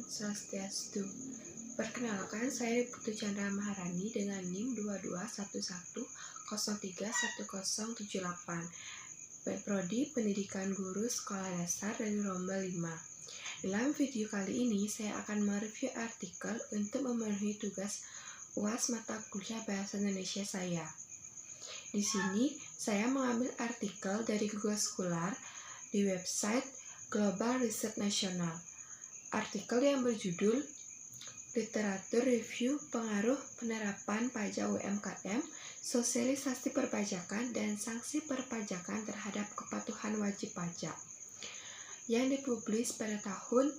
Swastiastu. Perkenalkan, saya Putu Chandra Maharani dengan NIM 2211030178. Prodi Pendidikan Guru Sekolah Dasar dari Lomba 5. Dalam video kali ini, saya akan mereview artikel untuk memenuhi tugas UAS mata kuliah Bahasa Indonesia saya. Di sini, saya mengambil artikel dari Google Scholar di website Global Research National. Artikel yang berjudul Literatur Review Pengaruh Penerapan Pajak UMKM, Sosialisasi Perpajakan dan Sanksi Perpajakan Terhadap Kepatuhan Wajib Pajak, yang dipublis pada tahun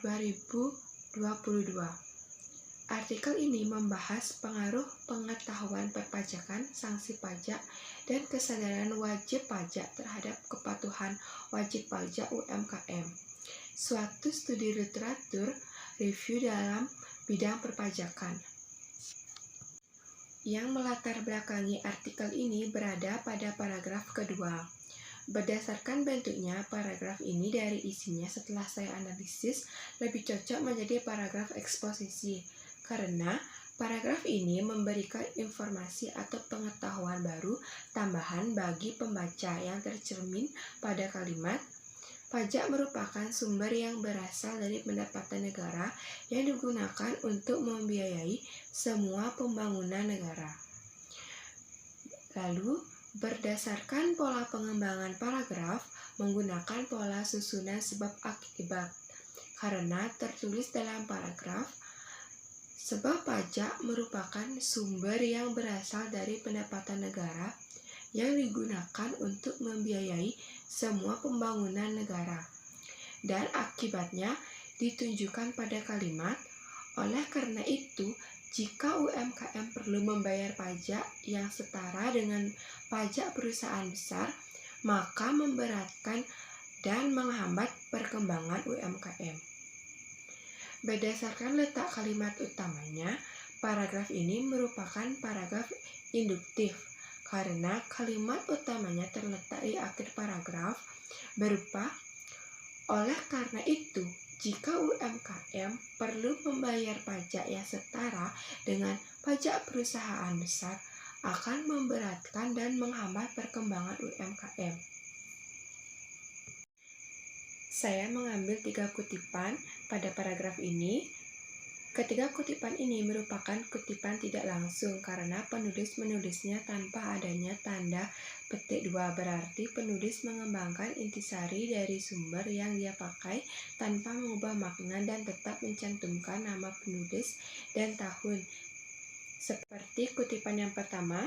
2022. Artikel ini membahas pengaruh pengetahuan perpajakan, sanksi pajak, dan kesadaran wajib pajak terhadap kepatuhan wajib pajak UMKM. Suatu studi literatur review dalam bidang perpajakan. Yang melatar belakangi artikel ini berada pada paragraf kedua. Berdasarkan bentuknya, paragraf ini dari isinya setelah saya analisis lebih cocok menjadi paragraf eksposisi, karena paragraf ini memberikan informasi atau pengetahuan baru tambahan bagi pembaca yang tercermin pada kalimat pajak merupakan sumber yang berasal dari pendapatan negara yang digunakan untuk membiayai semua pembangunan negara. Lalu, berdasarkan pola pengembangan paragraf menggunakan pola susunan sebab akibat, karena tertulis dalam paragraf, sebab pajak merupakan sumber yang berasal dari pendapatan negara yang digunakan untuk membiayai semua pembangunan negara, dan akibatnya ditunjukkan pada kalimat, oleh karena itu, jika UMKM perlu membayar pajak yang setara dengan pajak perusahaan besar, maka memberatkan dan menghambat perkembangan UMKM. Berdasarkan letak kalimat utamanya, paragraf ini merupakan paragraf induktif, karena kalimat utamanya terletak di akhir paragraf berupa oleh karena itu, jika UMKM perlu membayar pajak yang setara dengan pajak perusahaan besar, akan memberatkan dan menghambat perkembangan UMKM. Saya mengambil 3 kutipan pada paragraf ini. Ketiga kutipan ini merupakan kutipan tidak langsung karena penulis menulisnya tanpa adanya tanda petik 2, berarti penulis mengembangkan intisari dari sumber yang dia pakai tanpa mengubah makna dan tetap mencantumkan nama penulis dan tahun. Seperti kutipan yang pertama,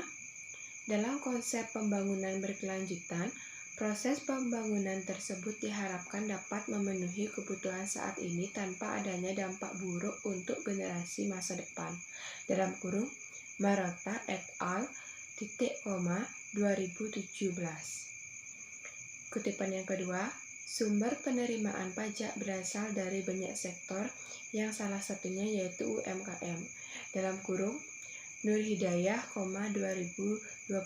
dalam konsep pembangunan berkelanjutan, proses pembangunan tersebut diharapkan dapat memenuhi kebutuhan saat ini tanpa adanya dampak buruk untuk generasi masa depan. Dalam kurung, Marotta et al. 2017. Kutipan yang kedua, sumber penerimaan pajak berasal dari banyak sektor yang salah satunya yaitu UMKM. Dalam kurung, Nur Hidayah, 2021.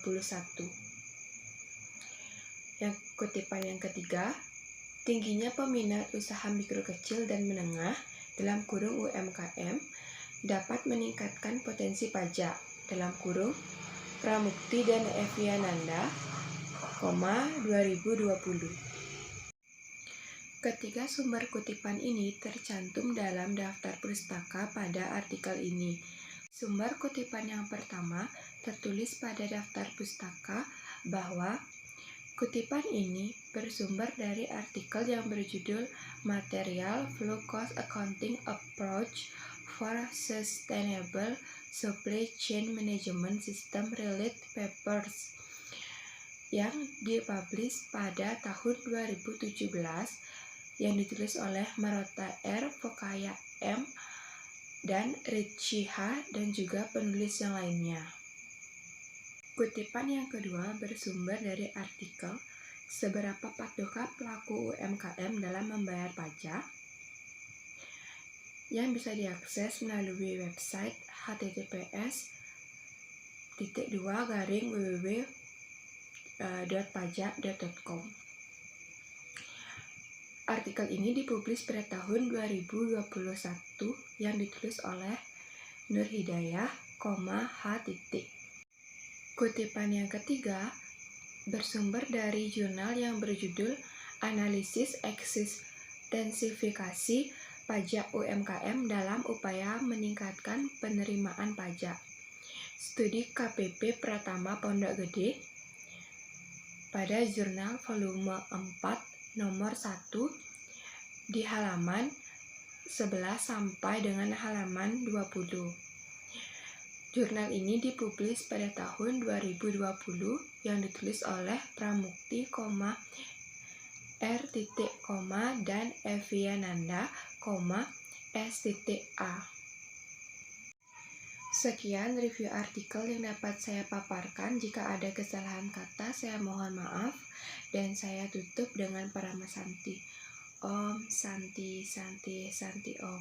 Yang kutipan yang ketiga, tingginya peminat usaha mikro kecil dan menengah dalam kurung UMKM dapat meningkatkan potensi pajak dalam kurung Pramukti dan Eviananda, 2020. Ketiga sumber kutipan ini tercantum dalam daftar pustaka pada artikel ini. Sumber kutipan yang pertama tertulis pada daftar pustaka bahwa kutipan ini bersumber dari artikel yang berjudul Material Flow Cost Accounting Approach for Sustainable Supply Chain Management System Related Papers yang dipublish pada tahun 2017 yang ditulis oleh Marotta R. Fokaya M. dan Richie H. dan juga penulis yang lainnya. Kutipan yang kedua bersumber dari artikel Seberapa Patuhkah Pelaku UMKM dalam Membayar Pajak yang bisa diakses melalui website https://www.pajak.com. Artikel ini dipublis pada tahun 2021 yang ditulis oleh Nur Hidayah, H. Kutipan yang ketiga bersumber dari jurnal yang berjudul Analisis Eksistensifikasi Pajak UMKM dalam Upaya Meningkatkan Penerimaan Pajak. Studi KPP Pratama Pondok Gede pada jurnal volume 4 nomor 1 di halaman 11 sampai dengan halaman 20. Jurnal ini dipublis pada tahun 2020 yang ditulis oleh Pramukti, R. dan Eviananda, S.A. Sekian review artikel yang dapat saya paparkan. Jika ada kesalahan kata, saya mohon maaf. Dan saya tutup dengan Paramasanti. Om Santi Santi Santi Om.